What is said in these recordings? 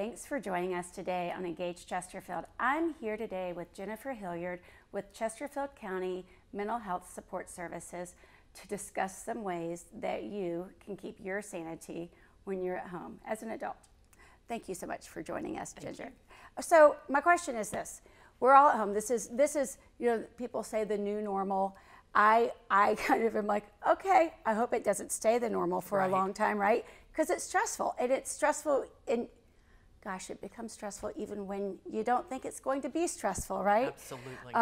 Thanks for joining us today on Engage Chesterfield. I'm here today with Jennifer Hilliard with Chesterfield County Mental Health Support Services to discuss some ways that you can keep your sanity when you're at home as an adult. Thank you so much for joining us, Ginger. So my question is this. We're all at home. This is people say the new normal. I kind of am like, okay, I hope it doesn't stay the normal for a long time, right? Because it's stressful, and it's stressful gosh, it becomes stressful even when you don't think it's going to be stressful, right? Absolutely.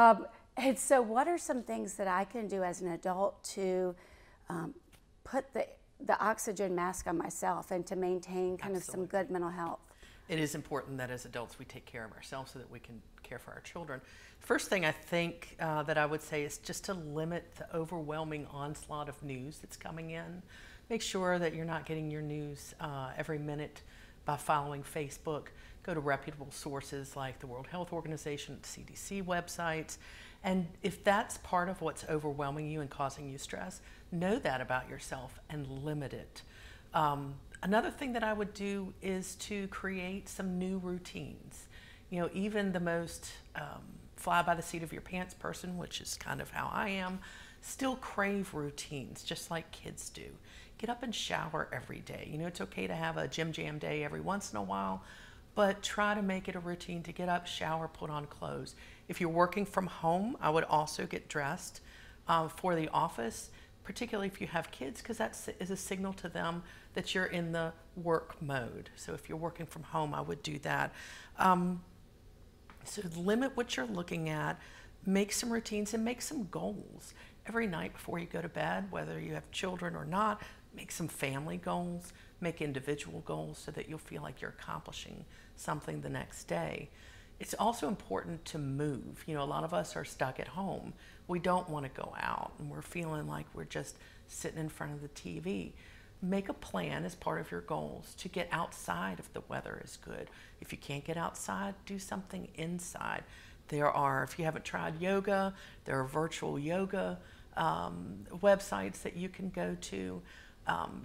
And so what are some things that I can do as an adult to put the oxygen mask on myself and to maintain kind of some good mental health? It is important that as adults we take care of ourselves so that we can care for our children. First thing I think that I would say is just to limit the overwhelming onslaught of news that's coming in. Make sure that you're not getting your news every minute by following Facebook. Go to reputable sources like the World Health Organization, CDC websites. And if that's part of what's overwhelming you and causing you stress, know that about yourself and limit it. Another thing that I would do is to create some new routines. You know, even the most fly by the seat of your pants person, which is kind of how I am, still crave routines, just like kids do. Get up and shower every day. You know, it's okay to have a gym jam day every once in a while, but try to make it a routine to get up, shower, put on clothes. If you're working from home, I would also get dressed for the office, particularly if you have kids, because that is a signal to them that you're in the work mode. So if you're working from home, I would do that. So limit what you're looking at, make some routines, and make some goals. Every night before you go to bed, whether you have children or not, make some family goals, make individual goals so that you'll feel like you're accomplishing something the next day. It's also important to move. You know, a lot of us are stuck at home. We don't want to go out, and we're feeling like we're just sitting in front of the TV. Make a plan as part of your goals to get outside if the weather is good. If you can't get outside, do something inside. There are, if you haven't tried yoga, there are virtual yoga websites that you can go to.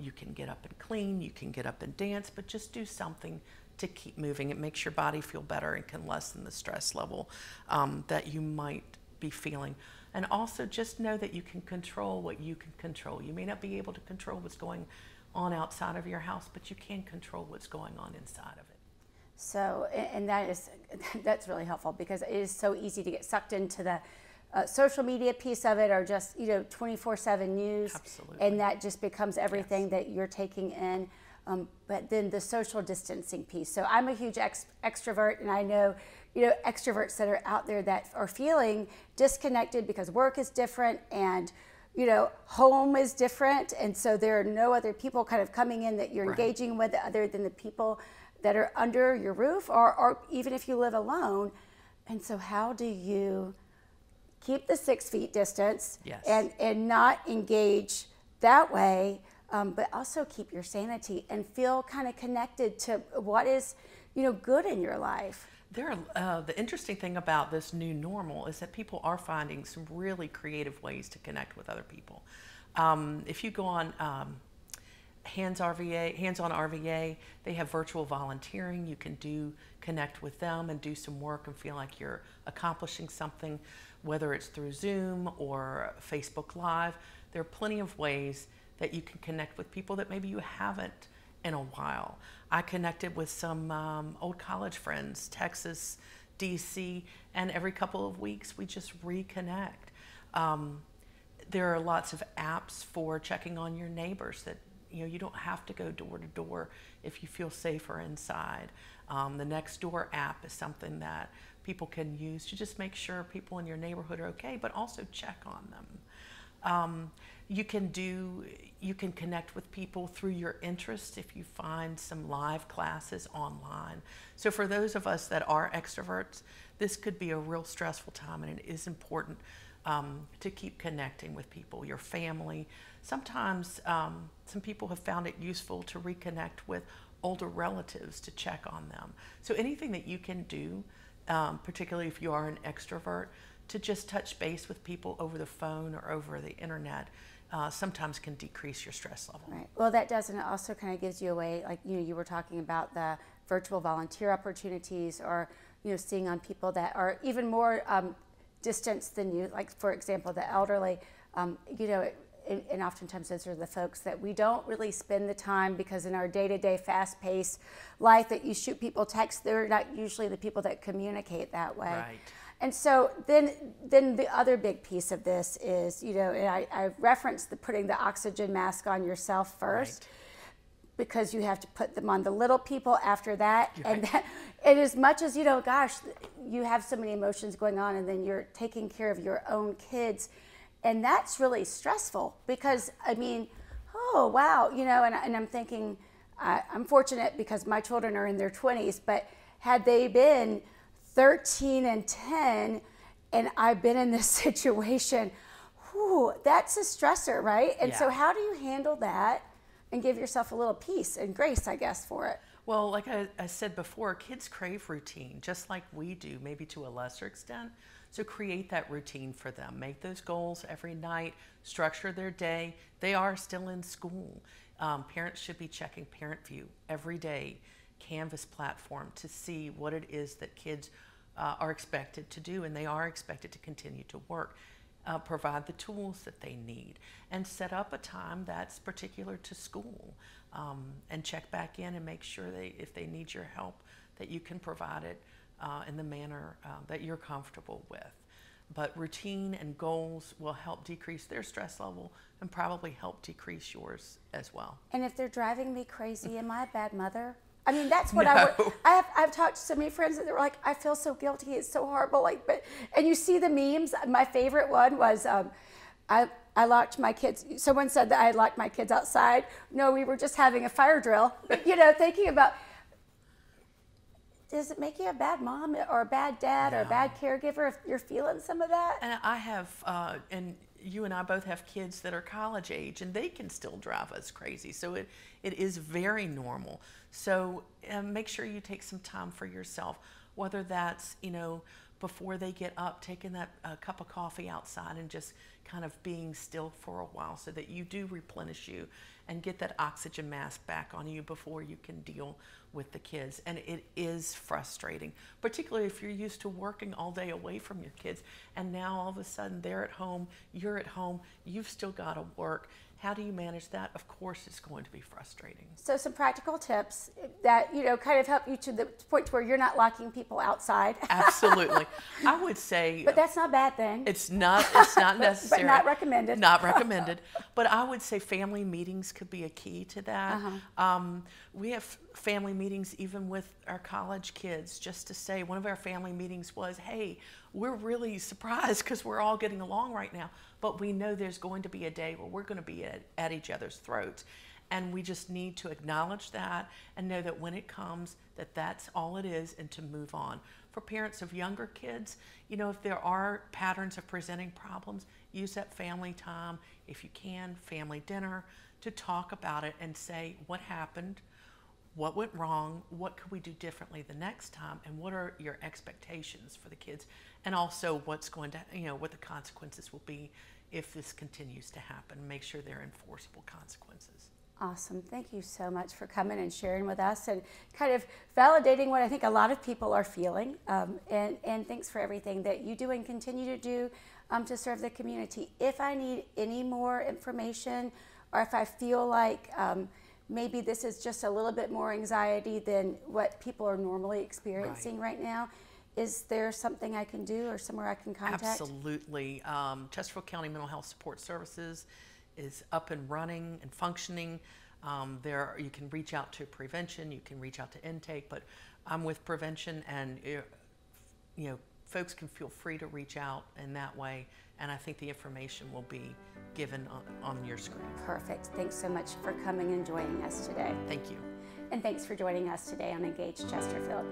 You can get up and clean, you can get up and dance, but just do something to keep moving. It makes your body feel better and can lessen the stress level that you might be feeling. And also just know that you can control what you can control. You may not be able to control what's going on outside of your house, but you can control what's going on inside of it. So, and that's really helpful, because it is so easy to get sucked into the social media piece of it, or just 24/7 news. Absolutely. And that just becomes everything that you're taking in. But then the social distancing piece. So I'm a huge extrovert, and I know extroverts that are out there that are feeling disconnected because work is different and home is different, and so there are no other people kind of coming in that you're engaging with other than the people that are under your roof, or even if you live alone. And so how do you keep the 6 feet distance and not engage that way, but also keep your sanity and feel kind of connected to what is good in your life? The interesting thing about this new normal is that people are finding some really creative ways to connect with other people. If you go on Hands-on RVA, they have virtual volunteering. You can connect with them and do some work and feel like you're accomplishing something, whether it's through Zoom or Facebook Live. There are plenty of ways that you can connect with people that maybe you haven't in a while. I connected with some old college friends, Texas, DC, and every couple of weeks we just reconnect. There are lots of apps for checking on your neighbors that you don't have to go door to door if you feel safer inside. The Nextdoor app is something that people can use to just make sure people in your neighborhood are okay, but also check on them. You can connect with people through your interests if you find some live classes online. So for those of us that are extroverts, this could be a real stressful time, and it is important to keep connecting with people, your family. Sometimes some people have found it useful to reconnect with older relatives to check on them. So anything that you can do, particularly if you are an extrovert, to just touch base with people over the phone or over the internet sometimes can decrease your stress level. Right. Well, that does, and it also kind of gives you a way, like you were talking about the virtual volunteer opportunities, or seeing on people that are even more distanced than you, like for example the elderly. And oftentimes those are the folks that we don't really spend the time, because in our day-to-day fast-paced life that you shoot people texts, they're not usually the people that communicate that way. Right. And so then the other big piece of this is, and I referenced putting the oxygen mask on yourself first. Right. Because you have to put them on the little people after that. Right. And as much as, gosh, you have so many emotions going on, and then you're taking care of your own kids. And that's really stressful, because, oh, wow, and I'm thinking, I'm fortunate because my children are in their 20s, but had they been 13 and 10, and I've been in this situation, whew, that's a stressor, right? And so how do you handle that and give yourself a little peace and grace, I guess, for it? Well, like I said before, kids crave routine, just like we do, maybe to a lesser extent. So create that routine for them. Make those goals every night. Structure their day. They are still in school. Parents should be checking ParentVue every day, Canvas platform, to see what it is that kids are expected to do, and they are expected to continue to work. Provide the tools that they need, and set up a time that's particular to school, and check back in and make sure if they need your help, that you can provide it in the manner that you're comfortable with. But routine and goals will help decrease their stress level and probably help decrease yours as well. And if they're driving me crazy, am I a bad mother? That's what no. I've talked to so many friends that were like, I feel so guilty, it's so horrible. And you see the memes. My favorite one was, I locked my kids. Someone said that I had locked my kids outside. No, we were just having a fire drill. But, thinking about, does it make you a bad mom or a bad dad or a bad caregiver if you're feeling some of that? And I have, and you and I both have kids that are college age, and they can still drive us crazy. So it is very normal. So make sure you take some time for yourself, whether that's, before they get up, taking that cup of coffee outside and just kind of being still for a while, so that you do replenish you and get that oxygen mask back on you before you can deal with the kids. And it is frustrating, particularly if you're used to working all day away from your kids, and now all of a sudden they're at home, you're at home, you've still got to work. How do you manage that? Of course, it's going to be frustrating. So some practical tips that, kind of help you to the point where you're not locking people outside. Absolutely. I would say. But that's not a bad thing. It's not necessary. But not recommended. Not recommended. But I would say family meetings could be a key to that. We have family meetings even with our college kids, just to say, one of our family meetings was, hey, we're really surprised because we're all getting along right now, but we know there's going to be a day where we're going to be at each other's throats. And we just need to acknowledge that and know that when it comes, that's all it is, and to move on. For parents of younger kids, if there are patterns of presenting problems, use that family time, if you can, family dinner, to talk about it and say what happened, what went wrong, what could we do differently the next time, and what are your expectations for the kids, and also what's going to, what the consequences will be if this continues to happen. Make sure they're enforceable consequences. Awesome. Thank you so much for coming and sharing with us and kind of validating what I think a lot of people are feeling. And thanks for everything that you do and continue to do to serve the community. If I need any more information, or if I feel like maybe this is just a little bit more anxiety than what people are normally experiencing right now, is there something I can do or somewhere I can contact? Absolutely. Chesterfield County Mental Health Support Services is up and running and functioning. There you can reach out to prevention, you can reach out to intake, but I'm with prevention, and folks can feel free to reach out in that way, and I think the information will be given on your screen. Perfect. Thanks so much for coming and joining us today. Thank you. And thanks for joining us today on Engage Chesterfield.